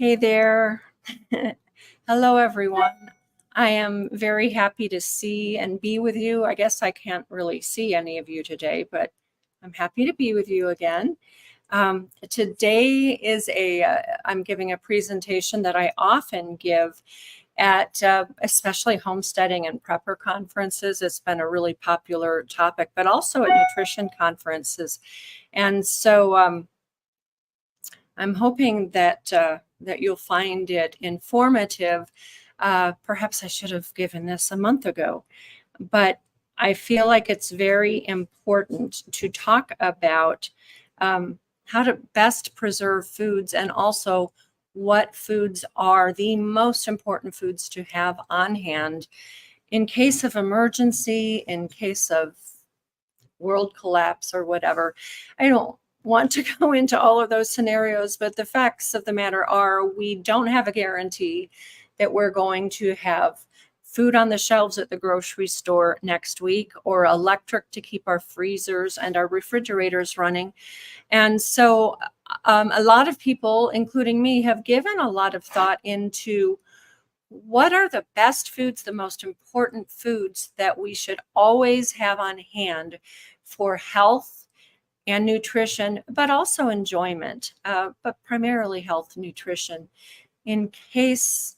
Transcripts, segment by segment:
Hey there. Hello, everyone. I am very happy to see and be with you. I guess I can't really see any of you today, but I'm happy to be with you again. Today is I'm giving a presentation that I often give at especially homesteading and prepper conferences. It's been a really popular topic, but also at nutrition conferences. And so I'm hoping that that you'll find it informative. Perhaps I should have given this a month ago, but I feel like it's very important to talk about how to best preserve foods and also what foods are the most important foods to have on hand in case of emergency, in case of world collapse or whatever. I don't want to go into all of those scenarios, but the facts of the matter are we don't have a guarantee that we're going to have food on the shelves at the grocery store next week or electric to keep our freezers and our refrigerators running. And so a lot of people, including me, have given a lot of thought into what are the best foods, the most important foods that we should always have on hand for health and nutrition, but also enjoyment, but primarily health and nutrition, in case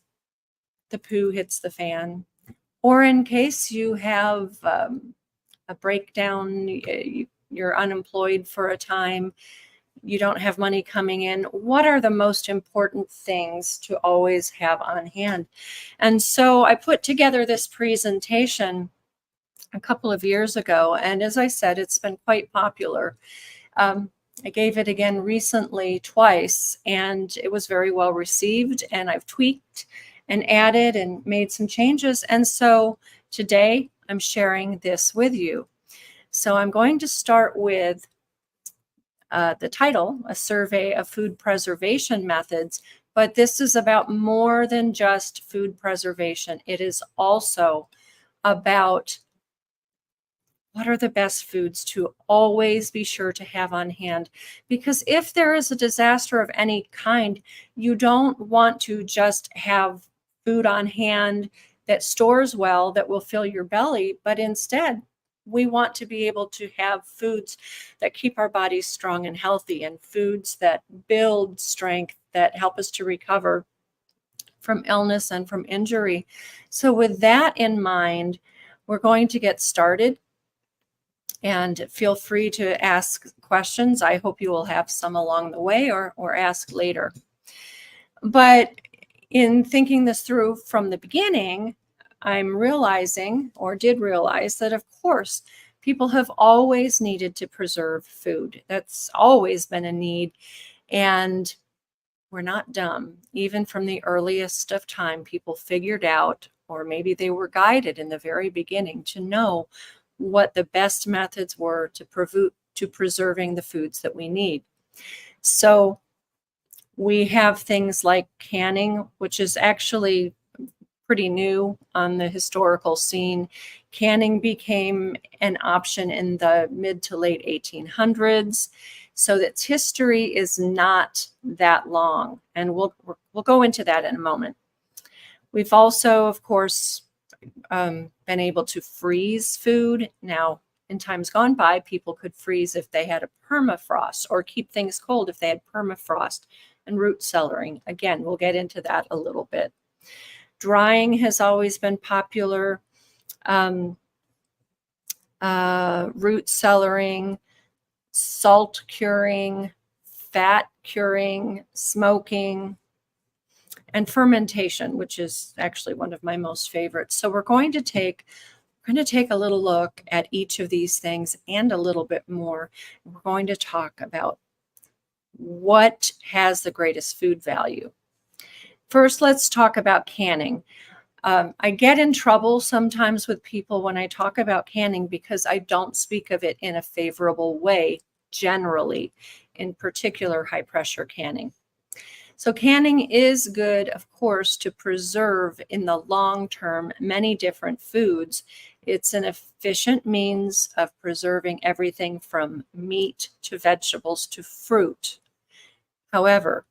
the poo hits the fan, or in case you have a breakdown, you're unemployed for a time, you don't have money coming in. What are the most important things to always have on hand? And so I put together this presentation a couple of years ago, and as I said, it's been quite popular. I gave it again recently twice, and it was very well received, and I've tweaked and added and made some changes. And so today I'm sharing this with you. So I'm going to start with the title, A Survey of Food Preservation Methods, but this is about more than just food preservation. It is also about what are the best foods to always be sure to have on hand? Because if there is a disaster of any kind, you don't want to just have food on hand that stores well, that will fill your belly, but instead, we want to be able to have foods that keep our bodies strong and healthy, and foods that build strength, that help us to recover from illness and from injury. So with that in mind, we're going to get started. And feel free to ask questions. I hope you will have some along the way or ask later. But in thinking this through from the beginning, I'm realizing, or did realize, that of course, people have always needed to preserve food. That's always been a need. And we're not dumb. Even from the earliest of time, people figured out, or maybe they were guided in the very beginning to know what the best methods were to preserving the foods that we need. So we have things like canning, which is actually pretty new on the historical scene. Canning became an option in the mid to late 1800s. So its history is not that long. And we'll go into that in a moment. We've also, of course, been able to freeze food. Now, in times gone by, people could freeze if they had a permafrost, or keep things cold if they had permafrost and root cellaring. Again, we'll get into that a little bit. Drying has always been popular. Root cellaring, salt curing, fat curing, smoking, and fermentation, which is actually one of my most favorites. So we're going to take a little look at each of these things and a little bit more. We're going to talk about what has the greatest food value. First, let's talk about canning. I get in trouble sometimes with people when I talk about canning because I don't speak of it in a favorable way, generally, in particular high pressure canning. So canning is good, of course, to preserve in the long term many different foods. It's an efficient means of preserving everything from meat to vegetables to fruit. However,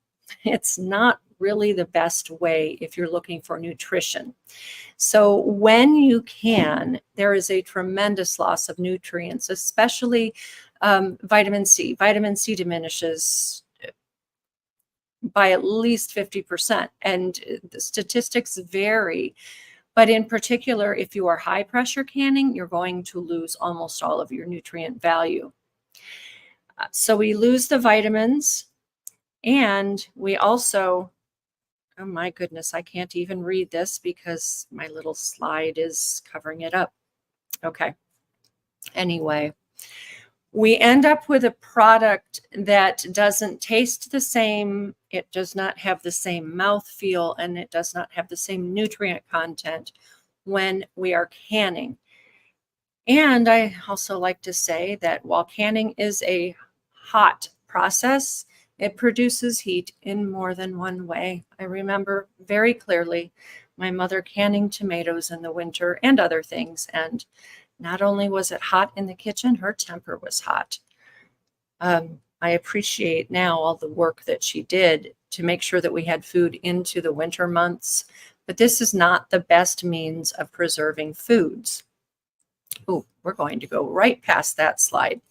it's not really the best way if you're looking for nutrition. So when you can, there is a tremendous loss of nutrients, especially vitamin C. Vitamin C diminishes by at least 50%, and the statistics vary. But in particular, if you are high pressure canning, you're going to lose almost all of your nutrient value. So we lose the vitamins, and we also, oh my goodness, I can't even read this because my little slide is covering it up. Okay. Anyway, we end up with a product that doesn't taste the same. It does not have the same mouthfeel, and it does not have the same nutrient content when we are canning. And I also like to say that while canning is a hot process, it produces heat in more than one way. I remember very clearly my mother canning tomatoes in the winter and other things, and not only was it hot in the kitchen, her temper was hot. I appreciate now all the work that she did to make sure that we had food into the winter months, but this is not the best means of preserving foods. Oh, we're going to go right past that slide.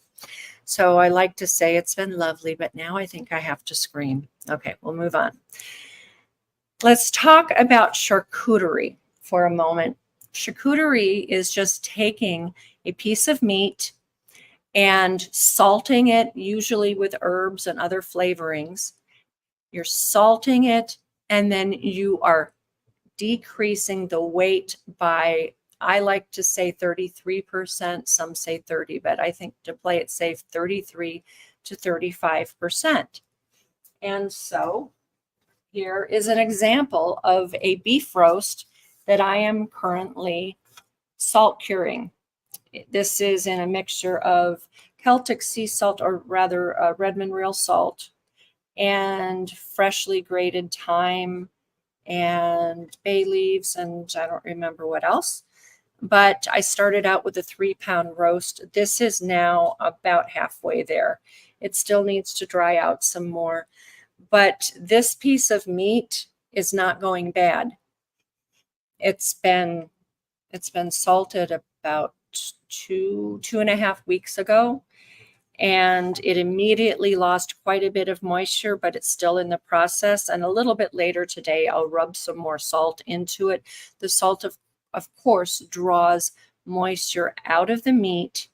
So I like to say it's been lovely, but now I think I have to scream. Okay, we'll move on. Let's talk about charcuterie for a moment. Charcuterie is just taking a piece of meat and salting it, usually with herbs and other flavorings. You're salting it, and then you are decreasing the weight by, I like to say 33%, some say 30, but I think to play it safe, 33 to 35%. And so here is an example of a beef roast that I am currently salt curing. This is in a mixture of Celtic sea salt, or rather Redmond Real Salt, and freshly grated thyme and bay leaves, and I don't remember what else. But I started out with a 3-pound roast. This is now about halfway there. It still needs to dry out some more, but this piece of meat is not going bad. It's been salted about 2.5 weeks ago, and it immediately lost quite a bit of moisture, but it's still in the process. And a little bit later today, I'll rub some more salt into it. The salt, of course, draws moisture out of the meat.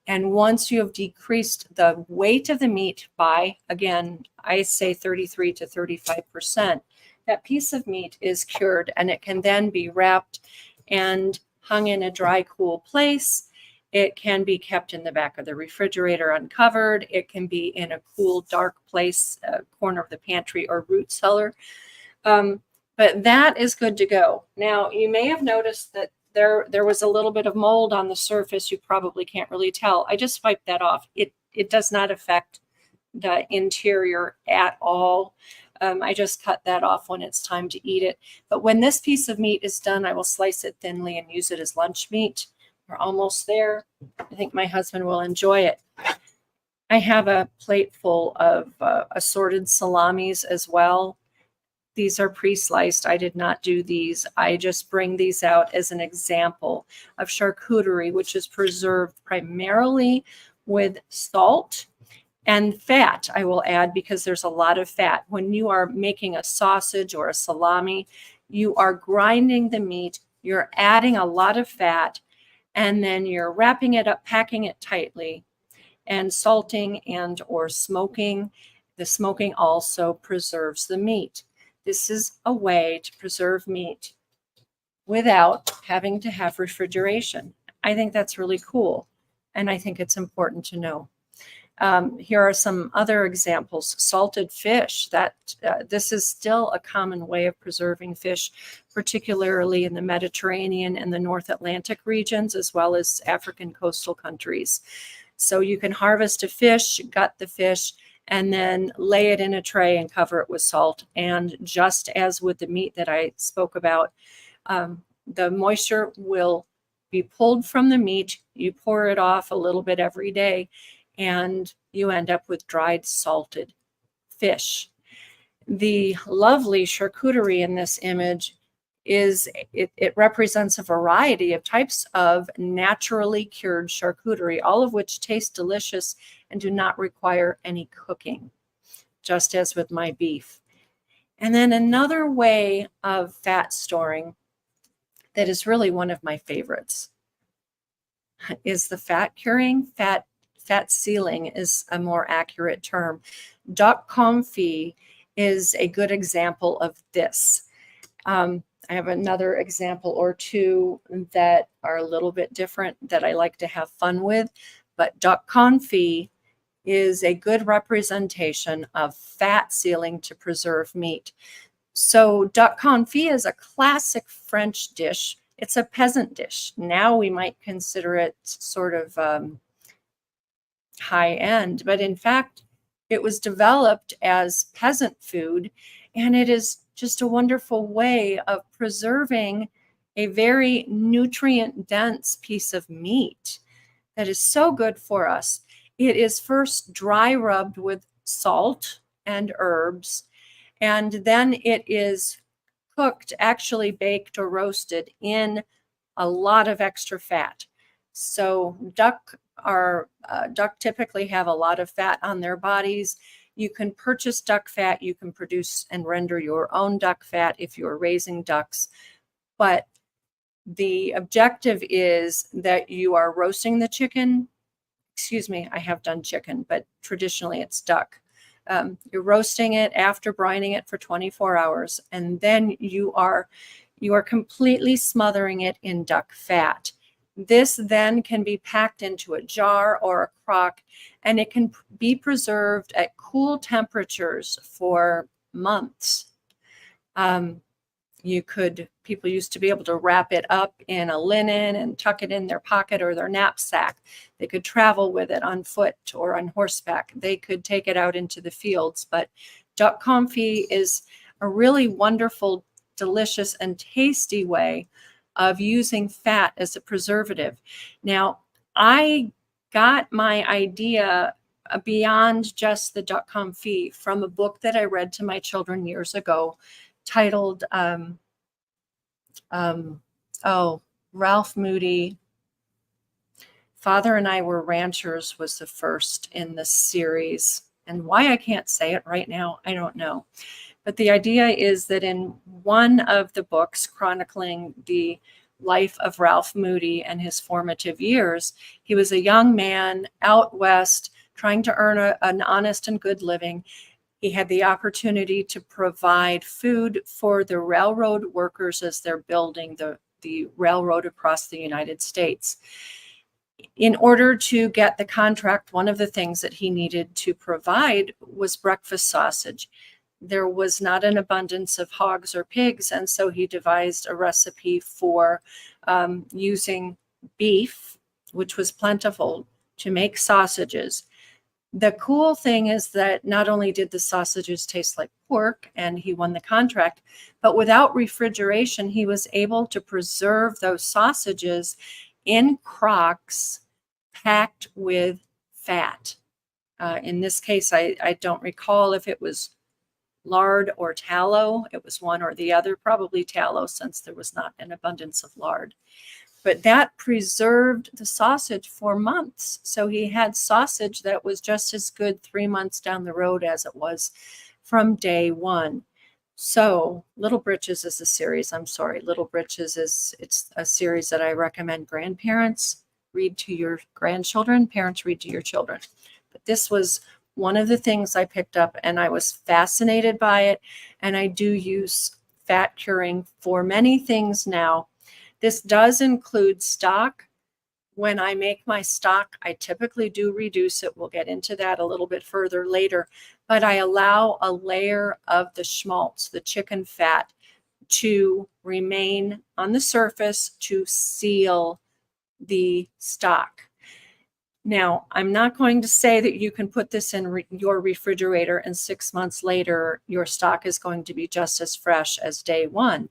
And once you have decreased the weight of the meat by, again, I say 33 to 35%, that piece of meat is cured, and it can then be wrapped and hung in a dry, cool place. It can be kept in the back of the refrigerator uncovered. It can be in a cool, dark place, corner of the pantry or root cellar. But that is good to go. Now, you may have noticed that there was a little bit of mold on the surface. You probably can't really tell. I just wiped that off. It does not affect the interior at all. I just cut that off when it's time to eat it. But when this piece of meat is done, I will slice it thinly and use it as lunch meat. We're almost there. I think my husband will enjoy it. I have a plate full of assorted salamis as well. These are pre-sliced. I did not do these. I just bring these out as an example of charcuterie, which is preserved primarily with salt and fat, I will add, because there's a lot of fat. When you are making a sausage or a salami, you are grinding the meat, you're adding a lot of fat, and then you're wrapping it up, packing it tightly, and salting and or smoking. The smoking also preserves the meat. This is a way to preserve meat without having to have refrigeration. I think that's really cool, and I think it's important to know. Here are some other examples. Salted fish. This is still a common way of preserving fish, particularly in the Mediterranean and the North Atlantic regions, as well as African coastal countries. So you can harvest a fish, gut the fish, and then lay it in a tray and cover it with salt. And just as with the meat that I spoke about, the moisture will be pulled from the meat. You pour it off a little bit every day, and you end up with dried salted fish. The lovely charcuterie in this image it represents a variety of types of naturally cured charcuterie, all of which taste delicious and do not require any cooking, just as with my beef. And then another way of fat storing that is really one of my favorites is the fat curing. Fat sealing is a more accurate term. Duck confit is a good example of this. I have another example or two that are a little bit different that I like to have fun with, but duck confit is a good representation of fat sealing to preserve meat. So duck confit is a classic French dish. It's a peasant dish. Now we might consider it sort of high end, but in fact, it was developed as peasant food, and it is just a wonderful way of preserving a very nutrient dense piece of meat that is so good for us. It is first dry rubbed with salt and herbs, and then it is cooked, actually baked or roasted in a lot of extra fat. So duck typically have a lot of fat on their bodies. You can purchase duck fat. You can produce and render your own duck fat if you're raising ducks. But the objective is that you are roasting the chicken. Excuse me, I have done chicken, but traditionally it's duck. You're roasting it after brining it for 24 hours, and then you are completely smothering it in duck fat. This then can be packed into a jar or a crock, and it can be preserved at cool temperatures for months. People used to be able to wrap it up in a linen and tuck it in their pocket or their knapsack. They could travel with it on foot or on horseback. They could take it out into the fields. But duck confit is a really wonderful, delicious, and tasty way of using fat as a preservative. Now, I got my idea beyond just the duck confit from a book that I read to my children years ago titled Ralph Moody, Father and I Were Ranchers was the first in the series. And why I can't say it right now, I don't know. But the idea is that in one of the books chronicling the life of Ralph Moody and his formative years, he was a young man out west trying to earn an honest and good living. He had the opportunity to provide food for the railroad workers as they're building the railroad across the United States. In order to get the contract, one of the things that he needed to provide was breakfast sausage. There was not an abundance of hogs or pigs, and so he devised a recipe for using beef, which was plentiful, to make sausages. The cool thing is that not only did the sausages taste like pork and he won the contract, but without refrigeration, he was able to preserve those sausages in crocks packed with fat. In this case, I don't recall if it was lard or tallow. It was one or the other, probably tallow, since there was not an abundance of lard. But that preserved the sausage for months. So he had sausage that was just as good 3 months down the road as it was from day one. So Little Britches is a series. I'm sorry, Little Britches it's a series that I recommend grandparents read to your grandchildren, parents read to your children. But this was one of the things I picked up, and I was fascinated by it. And I do use fat curing for many things now. This does include stock. When I make my stock, I typically do reduce it. We'll get into that a little bit further later. But I allow a layer of the schmaltz, the chicken fat, to remain on the surface to seal the stock. Now, I'm not going to say that you can put this in your refrigerator and 6 months later, your stock is going to be just as fresh as day one,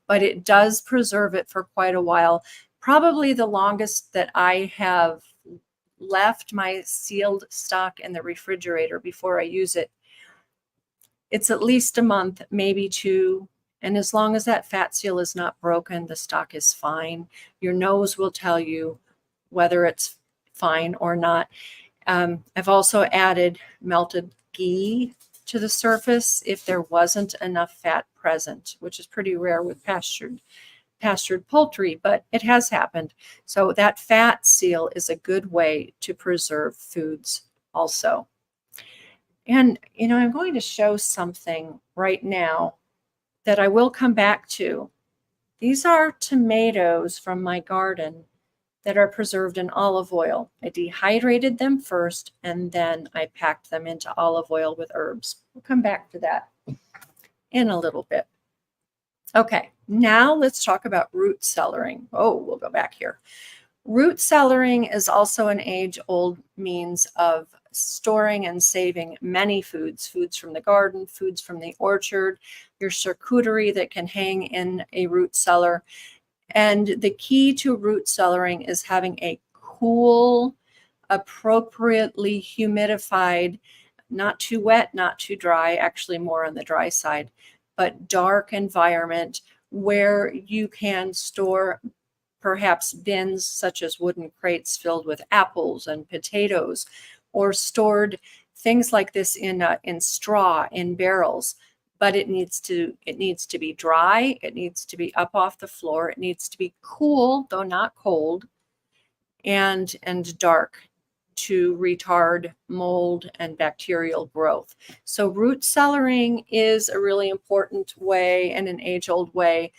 but it does preserve it for quite a while. Probably the longest that I have left my sealed stock in the refrigerator before I use it It's at least a month, maybe 2. And as long as that fat seal is not broken, the stock is fine. Your nose will tell you whether it's fine or not. I've also added melted ghee to the surface if there wasn't enough fat present, which is pretty rare with pastured poultry, but it has happened. So that fat seal is a good way to preserve foods also. And, I'm going to show something right now that I will come back to. These are tomatoes from my garden that are preserved in olive oil. I dehydrated them first, and then I packed them into olive oil with herbs. We'll come back to that in a little bit. Okay, now let's talk about root cellaring. Oh, we'll go back here. Root cellaring is also an age-old means of storing and saving many foods from the garden, foods from the orchard, your charcuterie that can hang in a root cellar. And the key to root cellaring is having a cool, appropriately humidified, not too wet, not too dry, actually more on the dry side, but dark environment where you can store perhaps bins such as wooden crates filled with apples and potatoes, or stored things like this in straw in barrels. But it needs to be dry. It needs to be up off the floor. It needs to be cool, though not cold, and dark to retard mold and bacterial growth. So root cellaring is a really important way and an age-old way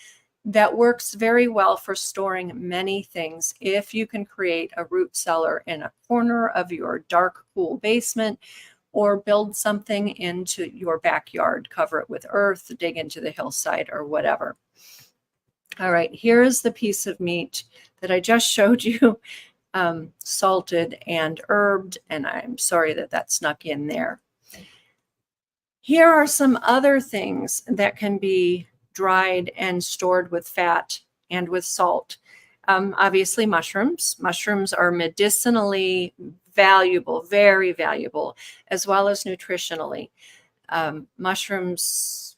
that works very well for storing many things. If you can create a root cellar in a corner of your dark, cool basement, or build something into your backyard, cover it with earth, dig into the hillside, or whatever. All right, here's the piece of meat that I just showed you, salted and herbed, and I'm sorry that snuck in there. Here are some other things that can be dried and stored with fat and with salt. Obviously, mushrooms. Mushrooms are medicinally valuable, very valuable, as well as nutritionally. Mushrooms,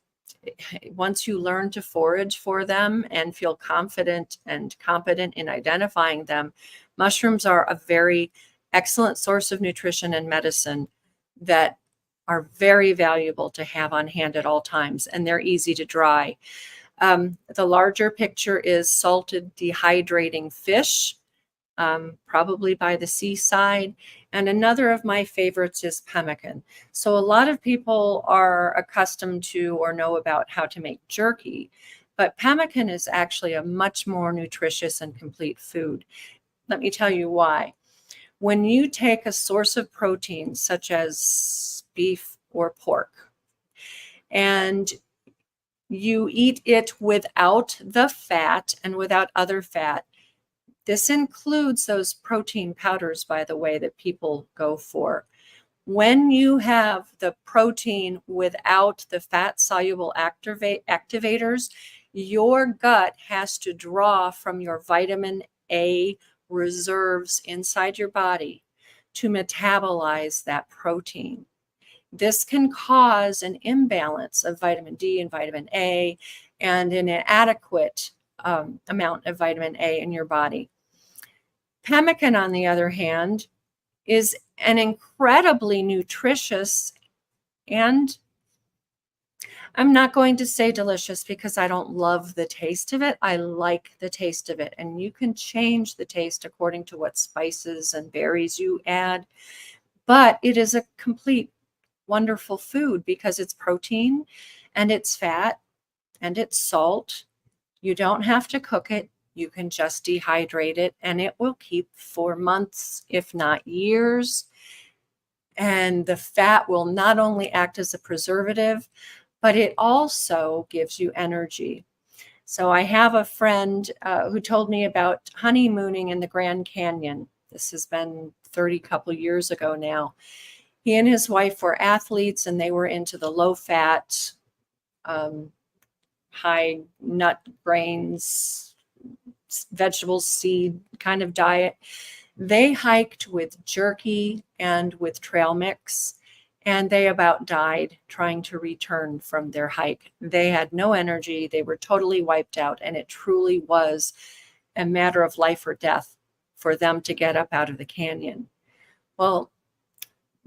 once you learn to forage for them and feel confident and competent in identifying them, mushrooms are a very excellent source of nutrition and medicine that are very valuable to have on hand at all times, and they're easy to dry. The larger picture is salted dehydrating fish, probably by the seaside. And another of my favorites is pemmican. So a lot of people are accustomed to or know about how to make jerky, but pemmican is actually a much more nutritious and complete food. Let me tell you why. When you take a source of protein, such as beef or pork, and you eat it without the fat and without other fat, this includes those protein powders, by the way, that people go for. When you have the protein without the fat-soluble activators, your gut has to draw from your vitamin A reserves inside your body to metabolize that protein. This can cause an imbalance of vitamin D and vitamin A and an inadequate amount of vitamin A in your body. Pemmican, on the other hand, is an incredibly nutritious, and I'm not going to say delicious because I don't love the taste of it. I like the taste of it. And you can change the taste according to what spices and berries you add. But it is a complete wonderful food because it's protein and it's fat and it's salt. You don't have to cook it. You can just dehydrate it and it will keep for months, if not years. And the fat will not only act as a preservative, but it also gives you energy. So I have a friend who told me about honeymooning in the Grand Canyon. This has been 30 couple years ago now. He and his wife were athletes and they were into the low-fat, high nut grains, vegetables, seed kind of diet. They hiked with jerky and with trail mix, and they about died trying to return from their hike. They had no energy. They were totally wiped out, and it truly was a matter of life or death for them to get up out of the canyon. Well,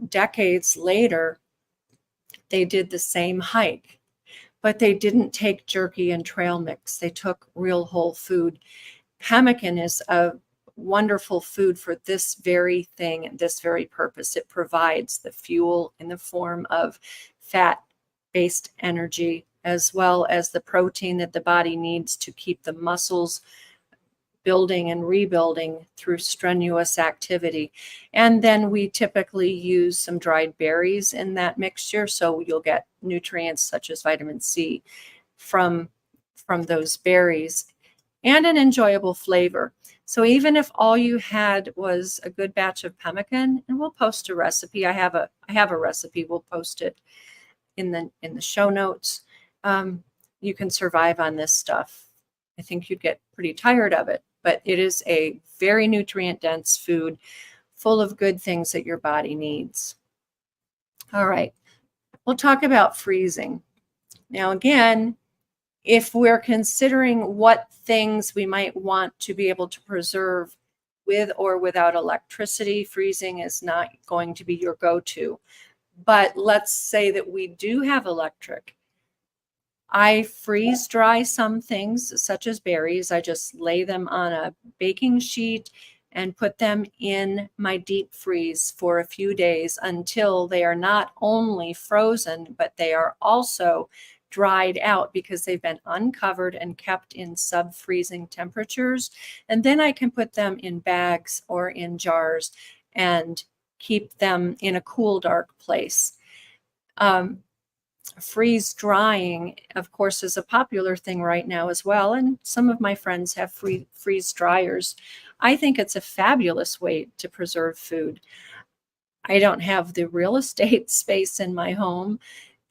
decades later, they did the same hike, but they didn't take jerky and trail mix. They took real whole food. Pemmican is a wonderful food for this very thing and this very purpose. It provides the fuel in the form of fat-based energy, as well as the protein that the body needs to keep the muscles building and rebuilding through strenuous activity. And then we typically use some dried berries in that mixture, so you'll get nutrients such as vitamin C from those berries, and an enjoyable flavor. So even if all you had was a good batch of pemmican, and we'll post a recipe. I have a recipe. We'll post it in the show notes. You can survive on this stuff. I think you'd get pretty tired of it, but it is a very nutrient dense food full of good things that your body needs. All right, we'll talk about freezing. Now, again, if we're considering what things we might want to be able to preserve with or without electricity, freezing is not going to be your go-to. But let's say that we do have electric. I freeze dry some things, such as berries. I just lay them on a baking sheet and put them in my deep freeze for a few days until they are not only frozen, but they are also dried out because they've been uncovered and kept in sub-freezing temperatures. And then I can put them in bags or in jars and keep them in a cool, dark place. Freeze drying, of course, is a popular thing right now as well. And some of my friends have freeze dryers. I think it's a fabulous way to preserve food. I don't have the real estate space in my home,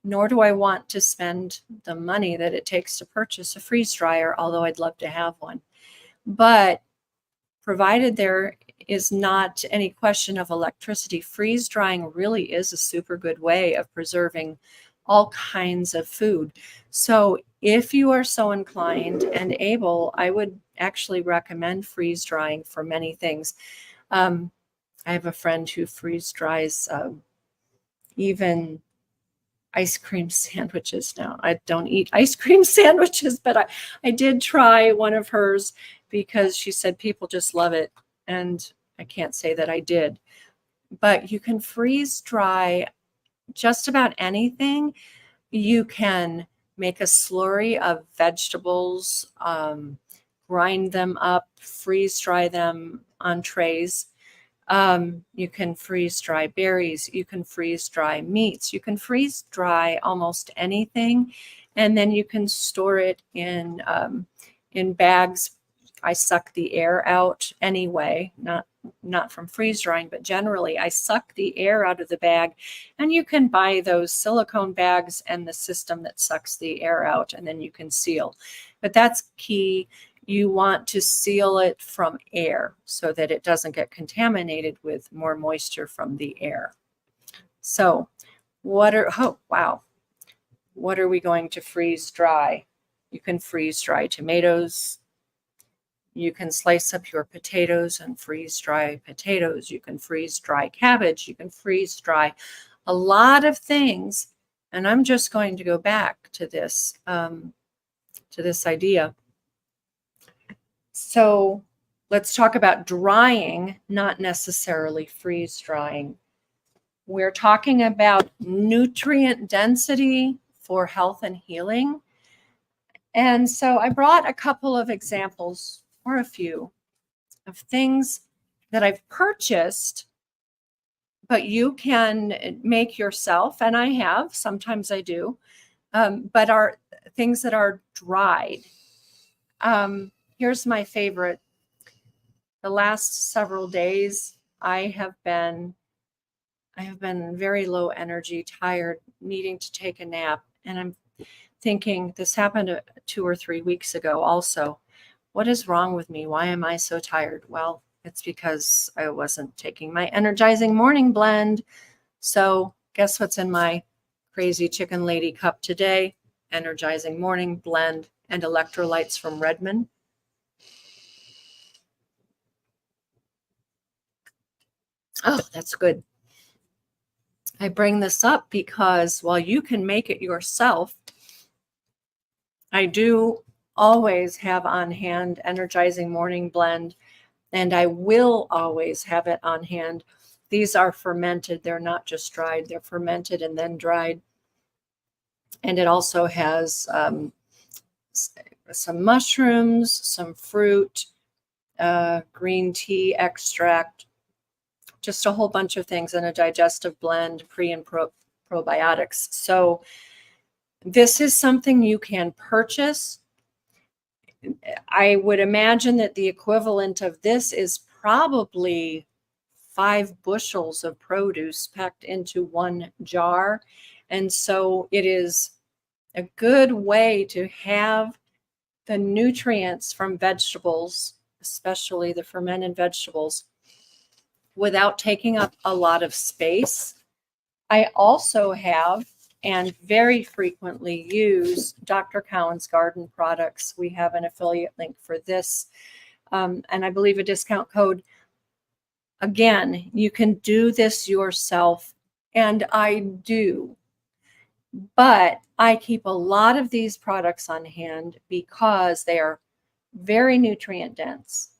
nor do I want to spend the money that it takes to purchase a freeze dryer, although I'd love to have one. But provided there is not any question of electricity, freeze drying really is a super good way of preserving all kinds of food. So if you are so inclined and able, I would actually recommend freeze drying for many things. I have a friend who freeze dries even ice cream sandwiches now. I don't eat ice cream sandwiches, but I did try one of hers because she said people just love it. And I can't say that I did. But you can freeze dry just about anything. You can make a slurry of vegetables, grind them up, freeze dry them on trays. You can freeze dry berries. You can freeze dry meats. You can freeze dry almost anything, and then you can store it in bags. I suck the air out anyway, not from freeze drying, but generally I suck the air out of the bag, and you can buy those silicone bags and the system that sucks the air out, and then you can seal. But that's key. You want to seal it from air so that it doesn't get contaminated with more moisture from the air. So what are we going to freeze dry? You can freeze dry tomatoes. You can slice up your potatoes and freeze dry potatoes. You can freeze dry cabbage. You can freeze dry a lot of things. And I'm just going to go back to this idea. So let's talk about drying, not necessarily freeze drying. We're talking about nutrient density for health and healing. And so I brought a couple of examples, or a few, of things that I've purchased, but you can make yourself, and I have, sometimes I do, but are things that are dried. Here's my favorite. The last several days, I have been very low energy, tired, needing to take a nap. And I'm thinking, this happened 2 or 3 weeks ago also. What is wrong with me? Why am I so tired? Well, it's because I wasn't taking my energizing morning blend. So guess what's in my crazy chicken lady cup today? Energizing morning blend and electrolytes from Redmond. Oh, that's good. I bring this up because while you can make it yourself, I do always have on hand energizing morning blend, and I will always have it on hand. These are fermented. They're not just dried. They're fermented and then dried. And it also has some mushrooms, some fruit, green tea extract, just a whole bunch of things in a digestive blend, pre and probiotics. So this is something you can purchase. I would imagine that the equivalent of this is probably 5 bushels of produce packed into one jar. And so it is a good way to have the nutrients from vegetables, especially the fermented vegetables, without taking up a lot of space. I also have and very frequently use Dr. Cowan's garden products. We have an affiliate link for this, and I believe a discount code. Again, you can do this yourself, and I do. But I keep a lot of these products on hand because they are very nutrient dense.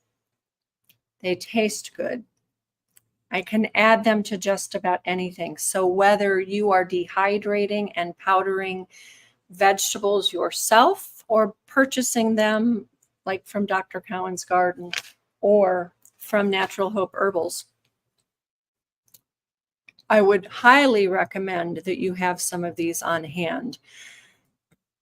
They taste good. I can add them to just about anything. So whether you are dehydrating and powdering vegetables yourself or purchasing them like from Dr. Cowan's garden or from Natural Hope Herbals, I would highly recommend that you have some of these on hand.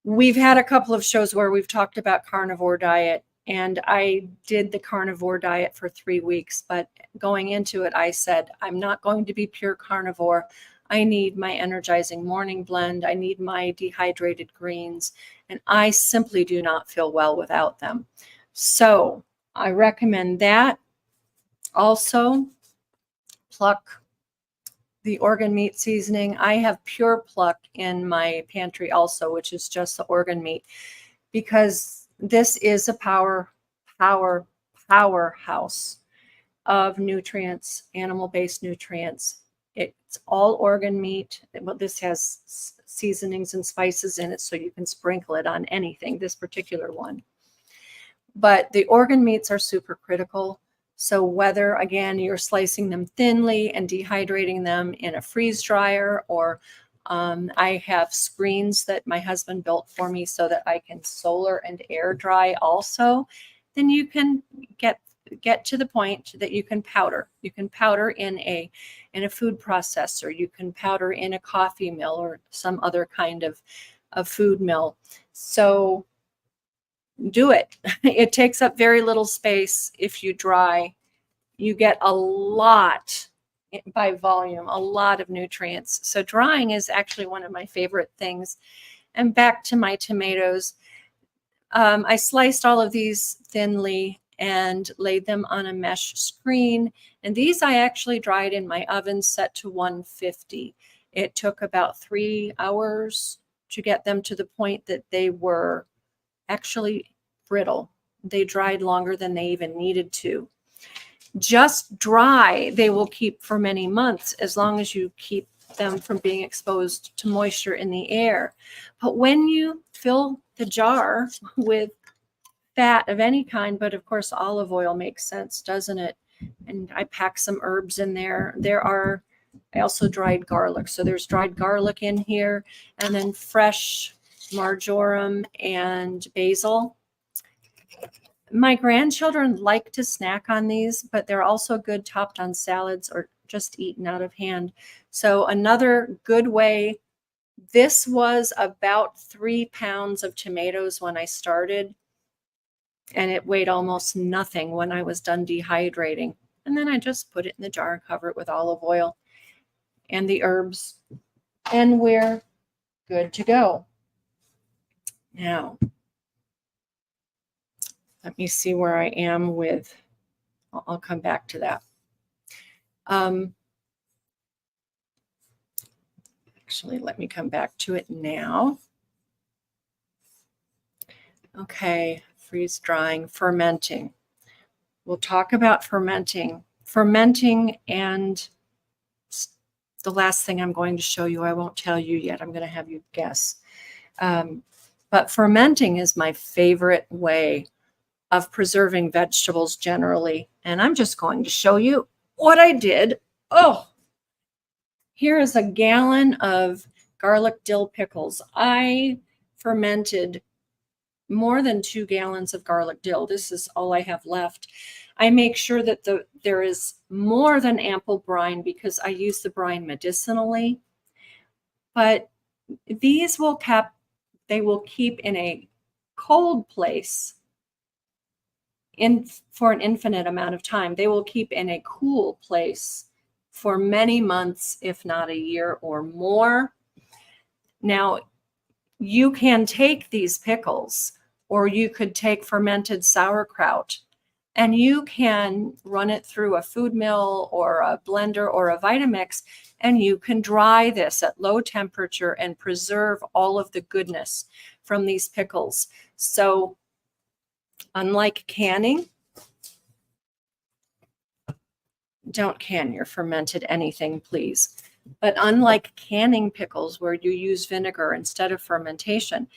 We've had a couple of shows where we've talked about carnivore diet, and I did the carnivore diet for 3 weeks, but going into it, I said, I'm not going to be pure carnivore. I need my energizing morning blend. I need my dehydrated greens, and I simply do not feel well without them. So I recommend that. Also, Pluck, the organ meat seasoning. I have pure Pluck in my pantry also, which is just the organ meat, because this is a powerhouse of nutrients, animal-based nutrients. It's all organ meat. Well, this has seasonings and spices in it, so you can sprinkle it on anything, this particular one. But the organ meats are super critical. So whether, again, you're slicing them thinly and dehydrating them in a freeze dryer, or I have screens that my husband built for me so that I can solar and air dry also, then you can get to the point that you can powder. You can powder in a food processor. You can powder in a coffee mill or some other kind of food mill. So do it. It takes up very little space. If you dry, you get a lot by volume, a lot of nutrients. So drying is actually one of my favorite things. And back to my tomatoes. I sliced all of these thinly and laid them on a mesh screen. And these I actually dried in my oven set to 150. It took about 3 hours to get them to the point that they were actually brittle. They dried longer than they even needed to. Just dry, they will keep for many months as long as you keep them from being exposed to moisture in the air. But when you fill the jar with fat of any kind, but of course olive oil makes sense, doesn't it? And I pack some herbs in there. I also dried garlic. So there's dried garlic in here, and then fresh marjoram and basil. My grandchildren like to snack on these, but they're also good topped on salads or just eaten out of hand. So another good way, this was about 3 pounds of tomatoes when I started, and it weighed almost nothing when I was done dehydrating. And then I just put it in the jar and cover it with olive oil and the herbs, and we're good to go. Now, let me see where I am with, I'll come back to that. Actually, let me come back to it now. Okay, freeze drying, fermenting. We'll talk about fermenting. Fermenting, and the last thing I'm going to show you, I won't tell you yet. I'm going to have you guess. But fermenting is my favorite way of preserving vegetables generally. And I'm just going to show you what I did. Oh, here is a gallon of garlic dill pickles. I fermented more than 2 gallons of garlic dill. This is all I have left. I make sure that there is more than ample brine because I use the brine medicinally. But these will keep in a cold place for an infinite amount of time. They will keep in a cool place for many months, if not a year or more. Now, you can take these pickles, or you could take fermented sauerkraut, and you can run it through a food mill or a blender or a Vitamix, and you can dry this at low temperature and preserve all of the goodness from these pickles. So unlike canning, don't can your fermented anything, please. But unlike canning pickles, where you use vinegar instead of fermentation,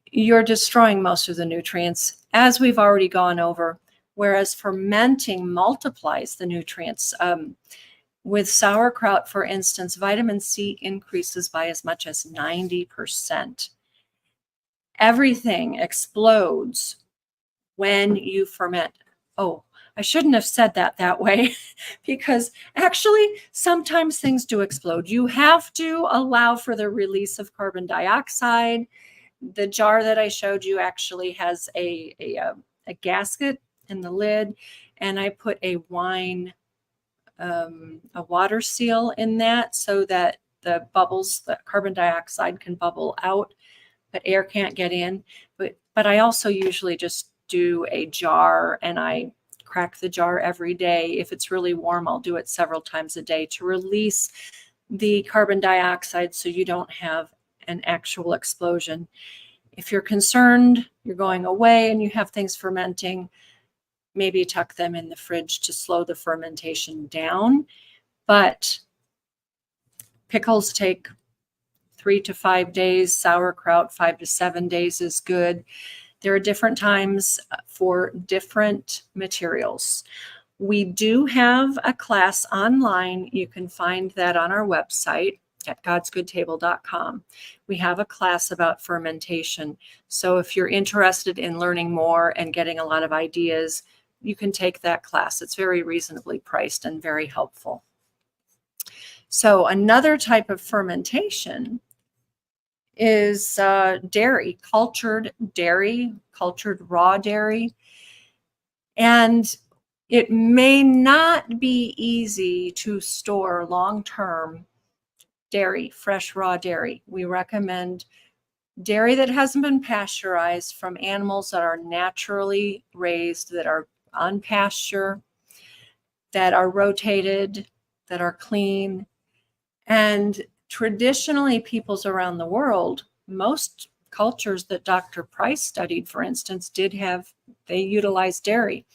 you're destroying most of the nutrients, as we've already gone over, whereas fermenting multiplies the nutrients. With sauerkraut, for instance, vitamin C increases by as much as 90%. Everything explodes when you ferment. Oh, I shouldn't have said that way because actually sometimes things do explode. You have to allow for the release of carbon dioxide. The jar that I showed you actually has a gasket in the lid, and I put a water seal in that so that the bubbles, the carbon dioxide can bubble out, but air can't get in. But I also usually just do a jar, and I crack the jar every day. If it's really warm, I'll do it several times a day to release the carbon dioxide so you don't have an actual explosion. If you're concerned you're going away and you have things fermenting, maybe tuck them in the fridge to slow the fermentation down. But pickles take 3 to 5 days. Sauerkraut, 5 to 7 days is good. There are different times for different materials. We do have a class online. You can find that on our website at godsgoodtable.com. We have a class about fermentation. So if you're interested in learning more and getting a lot of ideas, you can take that class. It's very reasonably priced and very helpful. So another type of fermentation is dairy, cultured raw dairy. And it may not be easy to store long-term dairy, fresh raw dairy. We recommend dairy that hasn't been pasteurized from animals that are naturally raised, that are on pasture, that are rotated, that are clean. And traditionally, peoples around the world, most cultures that Dr. Price studied, for instance, they utilized dairy,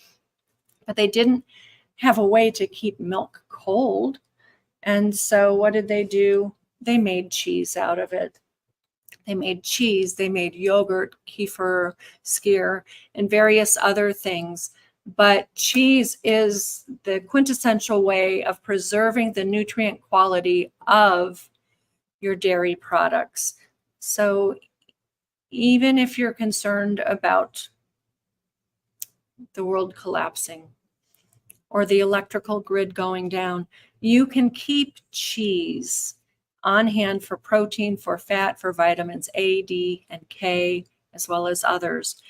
but they didn't have a way to keep milk cold. And so what did they do? They made cheese out of it. They made cheese, they made yogurt, kefir, skyr, and various other things. But cheese is the quintessential way of preserving the nutrient quality of your dairy products. So even if you're concerned about the world collapsing or the electrical grid going down, you can keep cheese on hand for protein, for fat, for vitamins A, D, and K, as well as others.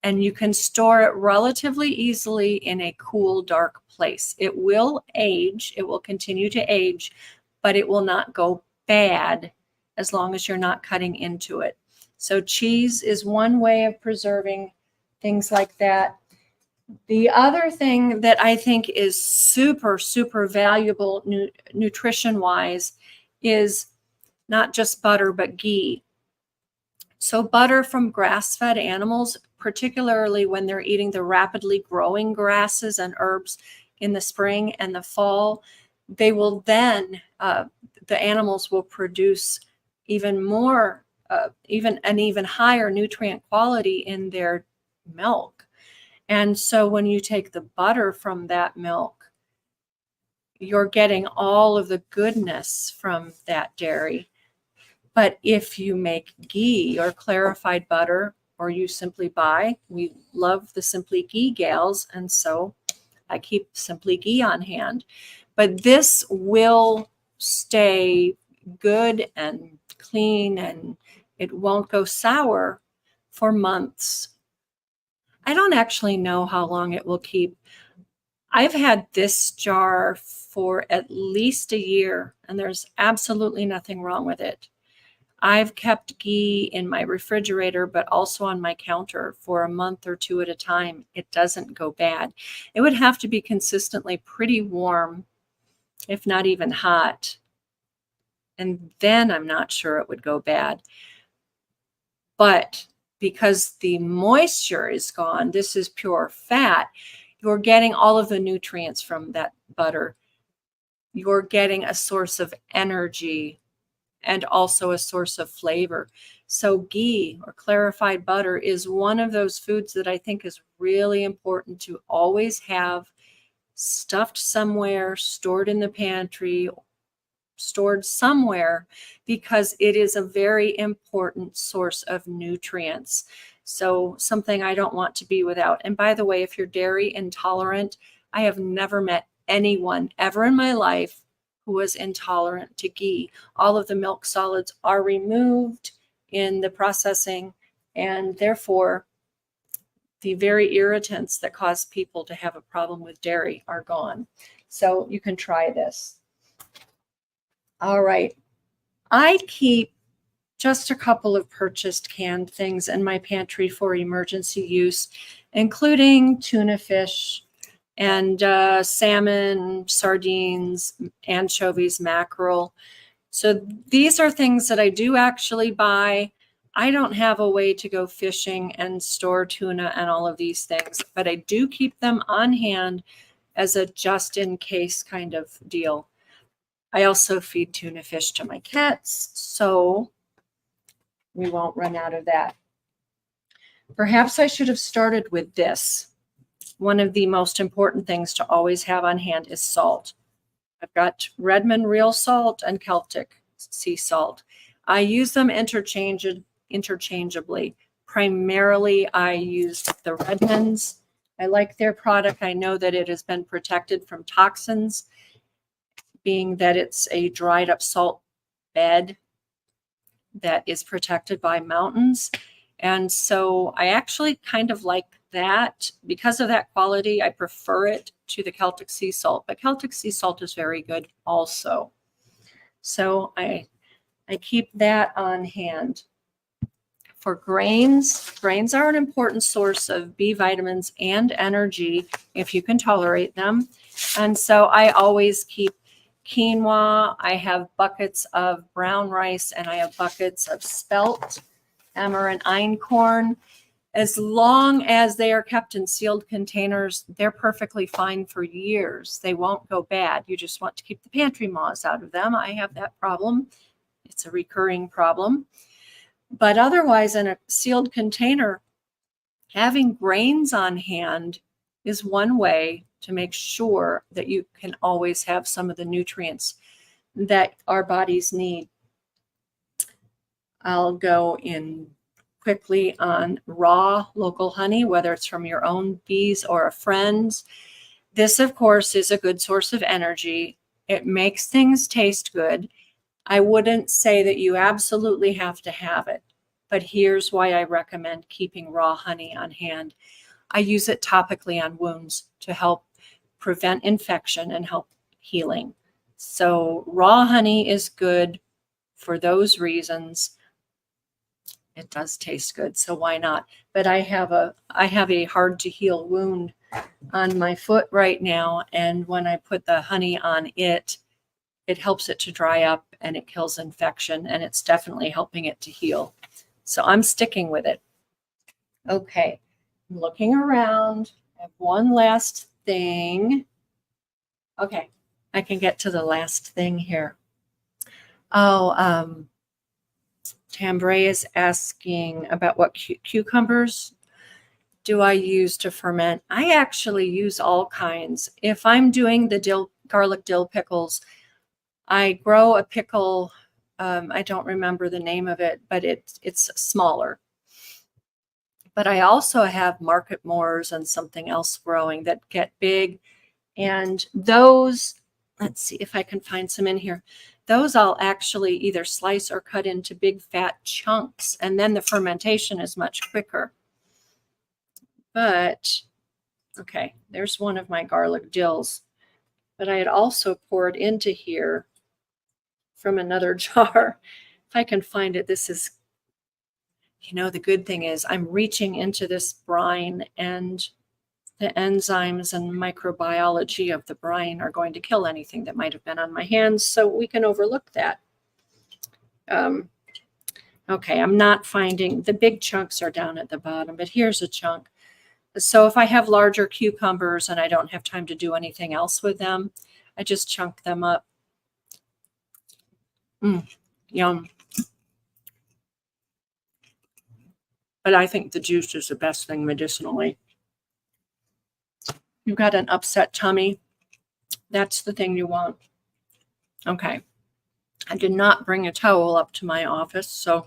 And you can store it relatively easily in a cool, dark place. It will age, it will continue to age, but it will not go bad as long as you're not cutting into it. So cheese is one way of preserving things like that. The other thing that I think is super, super valuable nutrition-wise is not just butter, but ghee. So butter from grass-fed animals, particularly when they're eating the rapidly growing grasses and herbs in the spring and the fall, they will then, the animals will produce even more, even higher nutrient quality in their milk. And so when you take the butter from that milk, you're getting all of the goodness from that dairy. But if you make ghee or clarified butter, or you simply buy, we love the Simply Ghee gals, and so I keep Simply Ghee on hand. But this will stay good and clean, and it won't go sour for months. I don't actually know how long it will keep. I've had this jar for at least a year, and there's absolutely nothing wrong with it. I've kept ghee in my refrigerator, but also on my counter for a month or two at a time. It doesn't go bad. It would have to be consistently pretty warm, if not even hot. And then I'm not sure it would go bad. But because the moisture is gone, this is pure fat, you're getting all of the nutrients from that butter. You're getting a source of energy and also a source of flavor. So ghee or clarified butter is one of those foods that I think is really important to always have stuffed somewhere, stored in the pantry, stored somewhere, because it is a very important source of nutrients. So something I don't want to be without. And by the way, if you're dairy intolerant, I have never met anyone ever in my life who was intolerant to ghee. All of the milk solids are removed in the processing, and therefore the very irritants that cause people to have a problem with dairy are gone. So you can try this. All right. I keep just a couple of purchased canned things in my pantry for emergency use, including tuna fish and salmon, sardines, anchovies, mackerel. So these are things that I do actually buy. I don't have a way to go fishing and store tuna and all of these things, but I do keep them on hand as a just in case kind of deal. I also feed tuna fish to my cats, so we won't run out of that. Perhaps I should have started with this. One of the most important things to always have on hand is salt. I've got Redmond Real Salt and Celtic Sea Salt. I use them interchangeably. Primarily, I use the Redmonds. I like their product. I know that it has been protected from toxins, being that it's a dried up salt bed that is protected by mountains. And so I actually kind of like that. Because of that quality, I prefer it to the Celtic Sea Salt, but Celtic Sea Salt is very good also. So I keep that on hand. For grains are an important source of B vitamins and energy if you can tolerate them. And so I always keep quinoa. I have buckets of brown rice, and I have buckets of spelt, emmer, and einkorn. As long as they are kept in sealed containers, they're perfectly fine for years. They won't go bad. You just want to keep the pantry moths out of them. I have that problem. It's a recurring problem. But otherwise, in a sealed container, having grains on hand is one way to make sure that you can always have some of the nutrients that our bodies need. I'll go in quickly on raw local honey, whether it's from your own bees or a friend's. This, of course, is a good source of energy. It makes things taste good. I wouldn't say that you absolutely have to have it, but here's why I recommend keeping raw honey on hand. I use it topically on wounds to help prevent infection and help healing. So raw honey is good for those reasons. It does taste good, so why not? But I have a hard to heal wound on my foot right now, and when I put the honey on it, it helps it to dry up and it kills infection, and it's definitely helping it to heal. So I'm sticking with it. Okay, I'm looking around. I have one last thing. Okay, I can get to the last thing here. Oh, Tambray is asking about what cucumbers do I use to ferment. I actually use all kinds. If I'm doing the garlic dill pickles, I grow a pickle. I don't remember the name of it, but it's smaller. But I also have market moors and something else growing that get big. And those, let's see if I can find some in here. Those I'll actually either slice or cut into big fat chunks, and then the fermentation is much quicker. But, okay, there's one of my garlic dills. But I had also poured into here from another jar. If I can find it, this is, you know, the good thing is I'm reaching into this brine, and the enzymes and microbiology of the brine are going to kill anything that might have been on my hands, so we can overlook that. Okay, I'm not finding, the big chunks are down at the bottom, but here's a chunk. So if I have larger cucumbers and I don't have time to do anything else with them, I just chunk them up. Yum. But I think the juice is the best thing medicinally. You've got an upset tummy. That's the thing you want. Okay. I did not bring a towel up to my office, so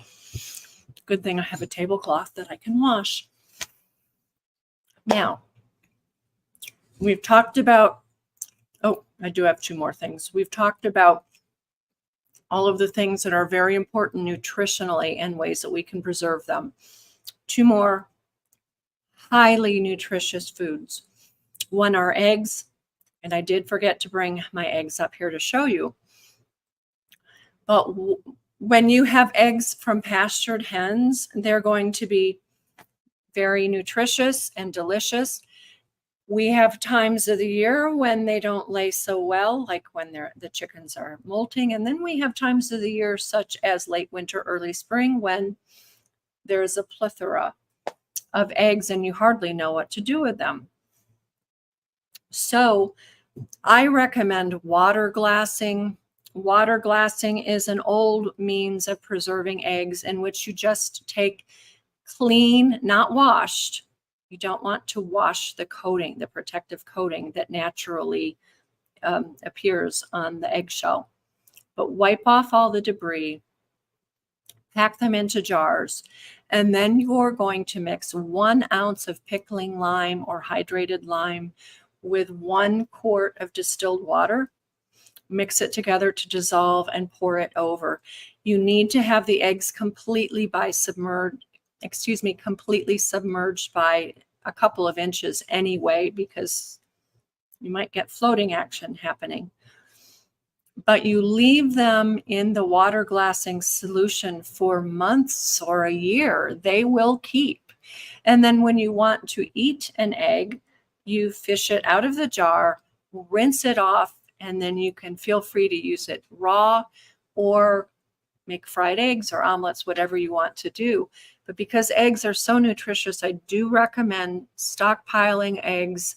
good thing I have a tablecloth that I can wash. Now, we've talked about, oh, I do have two more things. We've talked about all of the things that are very important nutritionally and ways that we can preserve them. Two more highly nutritious foods. One are eggs, and I did forget to bring my eggs up here to show you. But when you have eggs from pastured hens, they're going to be very nutritious and delicious. We have times of the year when they don't lay so well, like when the chickens are molting. And then we have times of the year, such as late winter, early spring, when there's a plethora of eggs and you hardly know what to do with them. So I recommend water glassing. Water glassing is an old means of preserving eggs in which you just take clean, not washed. You don't want to wash the coating, the protective coating that naturally appears on the eggshell. But wipe off all the debris, pack them into jars, and then you're going to mix 1 ounce of pickling lime or hydrated lime with 1 quart of distilled water. Mix it together to dissolve and pour it over. You need to have the eggs completely completely submerged by a couple of inches anyway, because you might get floating action happening. But you leave them in the water glassing solution for months or a year. They will keep. And then when you want to eat an egg, you fish it out of the jar, rinse it off, and then you can feel free to use it raw or make fried eggs or omelets, whatever you want to do. But because eggs are so nutritious, I do recommend stockpiling eggs.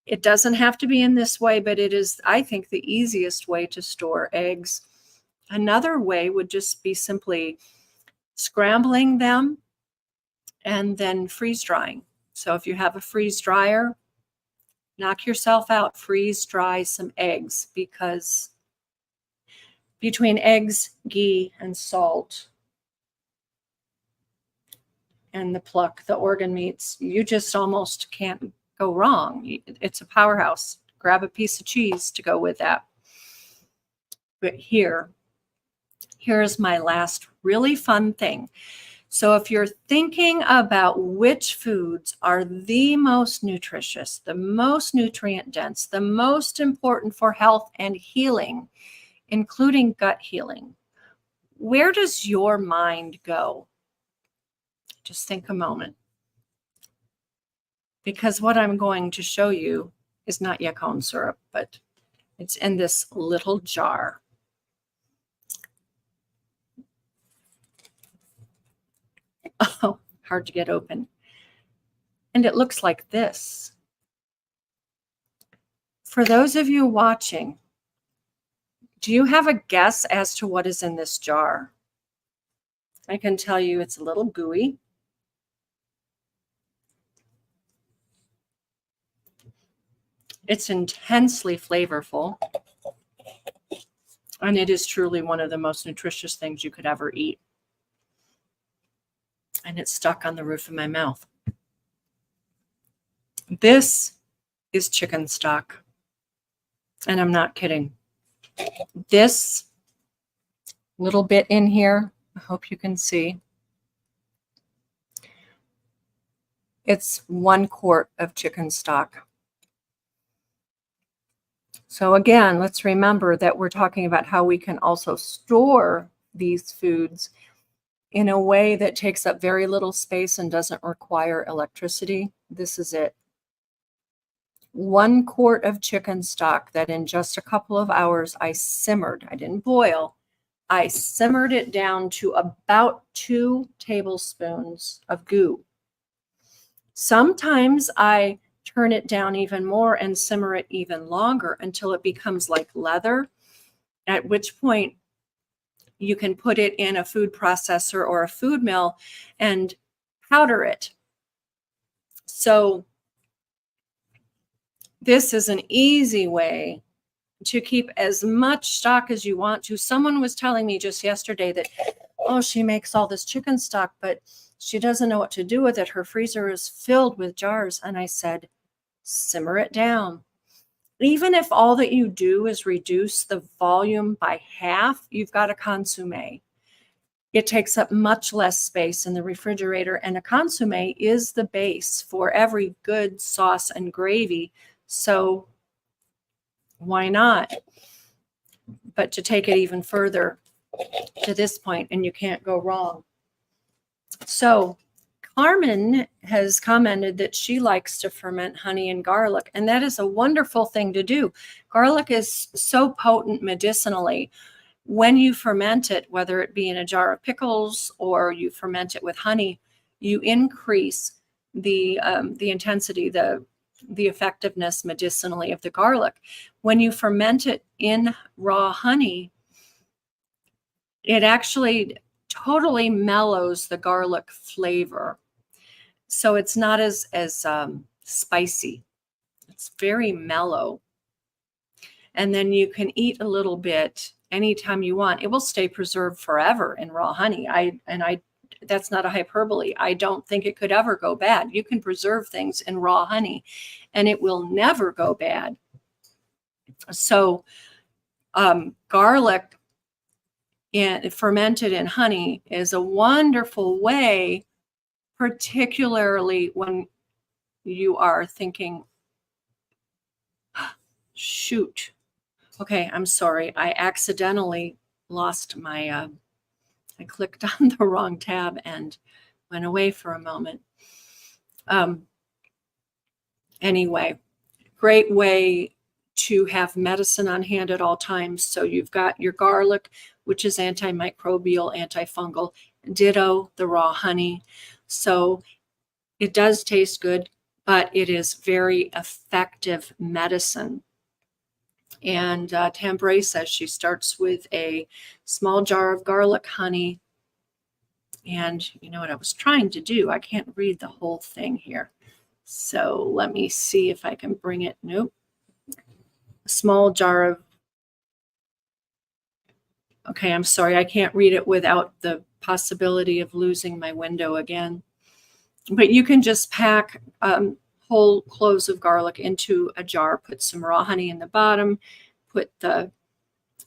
It doesn't have to be in this way, but it is, I think, the easiest way to store eggs. Another way would just be simply scrambling them and then freeze drying. So if you have a freeze dryer, knock yourself out, freeze dry some eggs, because between eggs, ghee, and salt, and the Pluck, the organ meats, you just almost can't go wrong. It's a powerhouse. Grab a piece of cheese to go with that. But here is my last really fun thing. So if you're thinking about which foods are the most nutritious, the most nutrient dense, the most important for health and healing, including gut healing, where does your mind go? Just think a moment. Because what I'm going to show you is not yacon syrup, but it's in this little jar. hard to get open. And it looks like this. For those of you watching, do you have a guess as to what is in this jar? I can tell you it's a little gooey. It's intensely flavorful. And it is truly one of the most nutritious things you could ever eat. And it's stuck on the roof of my mouth. This is chicken stock. And I'm not kidding. This little bit in here, I hope you can see. It's 1 quart of chicken stock. So again, let's remember that we're talking about how we can also store these foods in a way that takes up very little space and doesn't require electricity. This is it. 1 quart of chicken stock that in just a couple of hours I simmered. I didn't boil. I simmered it down to about 2 tablespoons of goo. Sometimes I turn it down even more and simmer it even longer until it becomes like leather, at which point you can put it in a food processor or a food mill and powder it. So this is an easy way to keep as much stock as you want to. Someone was telling me just yesterday that, oh, she makes all this chicken stock, but she doesn't know what to do with it. Her freezer is filled with jars. And I said, simmer it down. Even if all that you do is reduce the volume by half, you've got a consommé. It takes up much less space in the refrigerator, and a consommé is the base for every good sauce and gravy. So why not? But to take it even further to this point, and you can't go wrong. So Carmen has commented that she likes to ferment honey and garlic, and that is a wonderful thing to do. Garlic is so potent medicinally. When you ferment it, whether it be in a jar of pickles or you ferment it with honey, you increase the intensity, the effectiveness medicinally of the garlic. When you ferment it in raw honey, it actually totally mellows the garlic flavor. So it's not as spicy. It's very mellow. And then you can eat a little bit anytime you want. It will stay preserved forever in raw honey. That's not a hyperbole. I don't think it could ever go bad. You can preserve things in raw honey and it will never go bad. So garlic fermented in honey is a wonderful way, particularly when you are thinking, shoot, okay, I'm sorry, I accidentally lost my, I clicked on the wrong tab and went away for a moment. Anyway, great way to have medicine on hand at all times. So you've got your garlic, which is antimicrobial, antifungal, ditto the raw honey. So it does taste good, but it is very effective medicine. And Tambray says she starts with a small jar of garlic honey. And you know what I was trying to do? I can't read the whole thing here. So let me see if I can bring it. Nope. A small jar of, okay, I'm sorry, I can't read it without the possibility of losing my window again. But you can just pack whole cloves of garlic into a jar, put some raw honey in the bottom, put the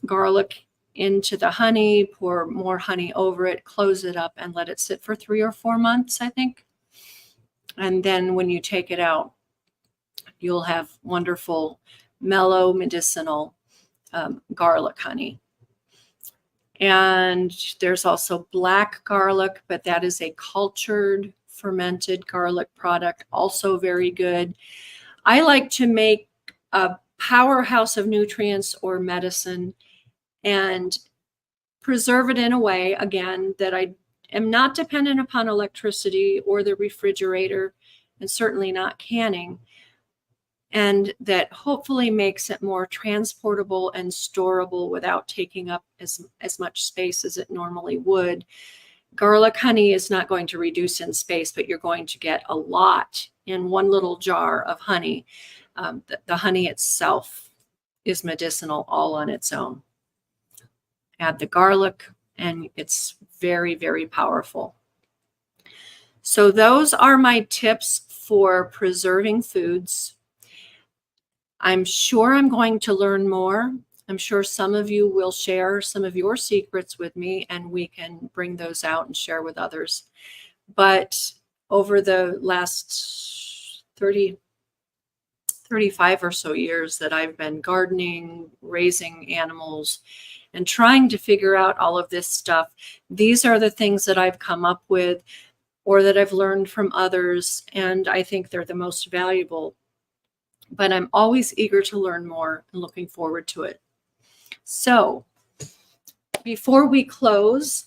garlic into the honey, pour more honey over it, close it up, and let it sit for 3 or 4 months, I think. And then when you take it out, you'll have wonderful, mellow, medicinal garlic honey. And there's also black garlic, but that is a cultured, fermented garlic product, also very good. I like to make a powerhouse of nutrients or medicine and preserve it in a way, again, that am not dependent upon electricity or the refrigerator, and certainly not canning, and that hopefully makes it more transportable and storable without taking up as much space as it normally would. Garlic honey is not going to reduce in space, but you're going to get a lot in one little jar of honey. The honey itself is medicinal all on its own. Add the garlic, and it's very, very powerful. So those are my tips for preserving foods. I'm sure I'm going to learn more. I'm sure some of you will share some of your secrets with me, and we can bring those out and share with others. But over the last 35 or so years that I've been gardening, raising animals, and trying to figure out all of this stuff, these are the things that I've come up with or that I've learned from others, and I think they're the most valuable. But I'm always eager to learn more and looking forward to it. So before we close,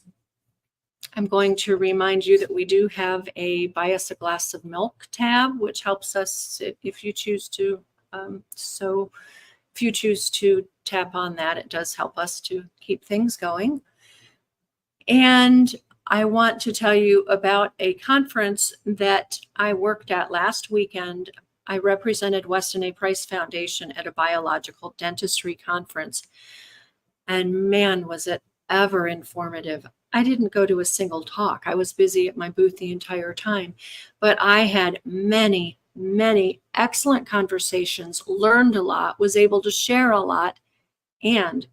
I'm going to remind you that we do have a buy us a glass of milk tab, which helps us if you choose to. If you choose to tap on that, it does help us to keep things going. And I want to tell you about a conference that I worked at last weekend. I represented Weston A. Price Foundation at a biological dentistry conference. And man, was it ever informative. I didn't go to a single talk. I was busy at my booth the entire time. But I had many, many excellent conversations, learned a lot, was able to share a lot. And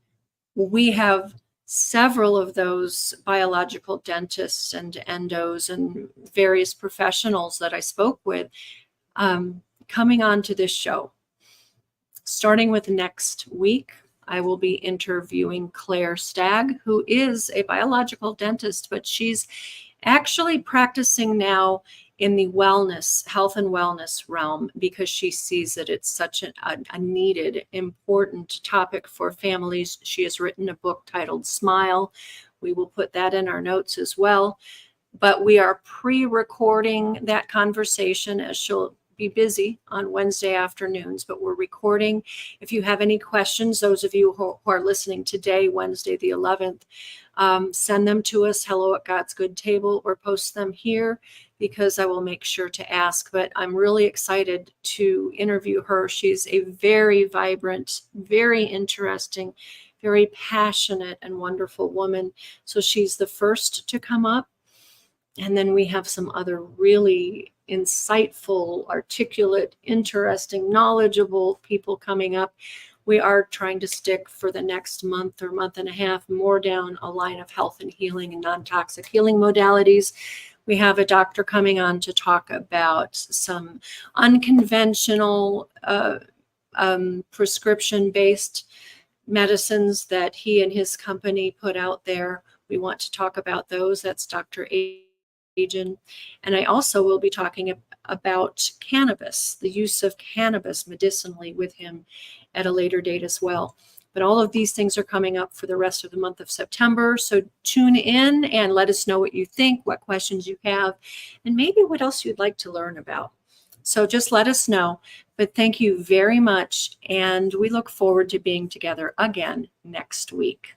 we have several of those biological dentists and endos and various professionals that I spoke with coming on to this show. Starting with next week, I will be interviewing Claire Stagg, who is a biological dentist, but she's actually practicing now in the wellness, health and wellness realm, because she sees that it's such a needed, important topic for families. She has written a book titled Smile. We will put that in our notes as well. But we are pre-recording that conversation, as she'll be busy on Wednesday afternoons, but we're recording. If you have any questions, those of you who are listening today, Wednesday the 11th, send them to us, hello@godsgoodtable, or post them here, because I will make sure to ask. But I'm really excited to interview her. She's a very vibrant, very interesting, very passionate and wonderful woman. So she's the first to come up. And then we have some other really insightful, articulate, interesting, knowledgeable people coming up. We are trying to stick for the next month or month and a half more down a line of health and healing and non-toxic healing modalities. We have a doctor coming on to talk about some unconventional prescription-based medicines that he and his company put out there. We want to talk about those. That's Dr. And I also will be talking about cannabis, the use of cannabis medicinally with him at a later date as well. But all of these things are coming up for the rest of the month of September. So tune in and let us know what you think, what questions you have, and maybe what else you'd like to learn about. So just let us know. But thank you very much. And we look forward to being together again next week.